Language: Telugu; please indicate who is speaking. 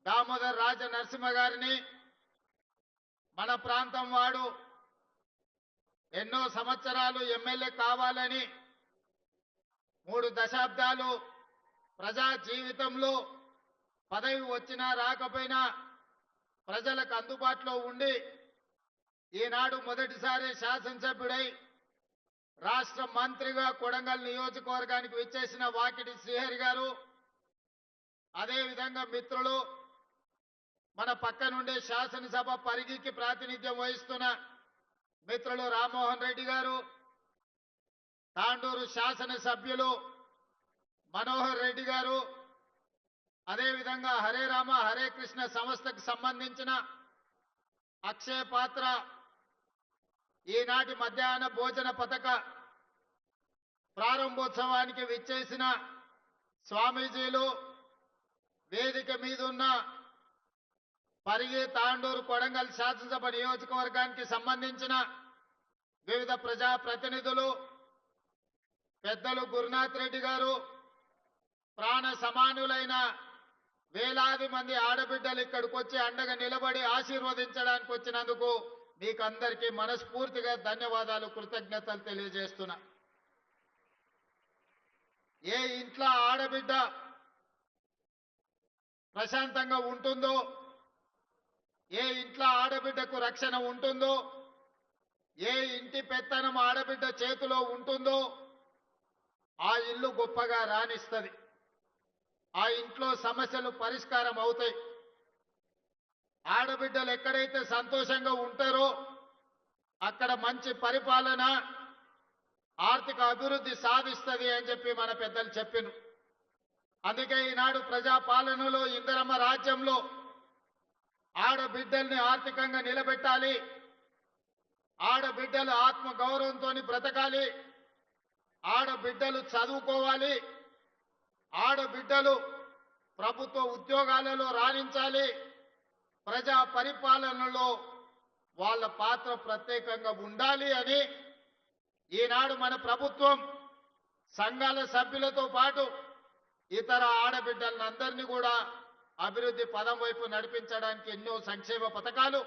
Speaker 1: దామోదర్ రాజ నరసింహ గారిని మన ప్రాంతం వాడు ఎన్నో సంవత్సరాలు ఎమ్మెల్యే కావాలని 3 దశాబ్దాలు ప్రజా జీవితంలో పదవి వచ్చినా రాకపోయినా ప్రజలకు అందుబాటులో ఉండి ఈనాడు మొదటిసారి శాసనసభ్యుడై రాష్ట్ర మంత్రిగా కొడంగల్ నియోజకవర్గానికి విచ్చేసిన వాకిటి శ్రీహరి గారు, అదేవిధంగా మిత్రులు మన పక్క నుండి శాసనసభ పరిగికి ప్రాతినిధ్యం వహిస్తున్న మిత్రులు రామ్మోహన్ రెడ్డి గారు, తాండూరు శాసనసభ్యులు మనోహర్ రెడ్డి గారు, అదేవిధంగా హరే రామ హరే కృష్ణ సంస్థకు సంబంధించిన అక్షయ పాత్ర ఈనాటి మధ్యాహ్న భోజన పథక ప్రారంభోత్సవానికి విచ్చేసిన స్వామీజీలు, వేదిక మీద ఉన్న పరిగి తాండూరు కొడంగల్ శాసనసభ నియోజకవర్గానికి సంబంధించిన వివిధ ప్రజాప్రతినిధులు, పెద్దలు గురునాథ్ రెడ్డి గారు, ప్రాణ సమానులైన వేలాది మంది ఆడబిడ్డలు ఇక్కడికి వచ్చి అండగా నిలబడి ఆశీర్వదించడానికి వచ్చినందుకు మీకు అందరికీ మనస్ఫూర్తిగా ధన్యవాదాలు, కృతజ్ఞతలు తెలియజేస్తున్నా. ఏ ఇంట్లో ఆడబిడ్డ ప్రశాంతంగా ఉంటుందో, ఏ ఇంట్లో ఆడబిడ్డకు రక్షణ ఉంటుందో, ఏ ఇంటి పెత్తనం ఆడబిడ్డ చేతిలో ఉంటుందో ఆ ఇల్లు గొప్పగా రాణిస్తుంది. ఆ ఇంట్లో సమస్యలు పరిష్కారం అవుతాయి. ఆడబిడ్డలు ఎక్కడైతే సంతోషంగా ఉంటారో అక్కడ మంచి పరిపాలన, ఆర్థిక అభివృద్ధి సాధిస్తుంది అని చెప్పి మన పెద్దలు చెప్పిను. అందుకే ఈనాడు ప్రజాపాలనలో ఇందిరమ్మ రాజ్యంలో ఆడబిడ్డల్ని ఆర్థికంగా నిలబెట్టాలి, ఆడబిడ్డలు ఆత్మ గౌరవంతో బ్రతకాలి, ఆడబిడ్డలు చదువుకోవాలి, ఆడబిడ్డలు ప్రభుత్వ ఉద్యోగాలలో రాణించాలి, ప్రజా పరిపాలనలో వాళ్ళ పాత్ర ప్రత్యేకంగా ఉండాలి అని ఈనాడు మన ప్రభుత్వం సంఘాల సభ్యులతో పాటు ఇతర ఆడబిడ్డలందరినీ కూడా అభివృద్ధి పదం వైపు నడిపించడానికి ఎన్నో సంక్షేమ పథకాలు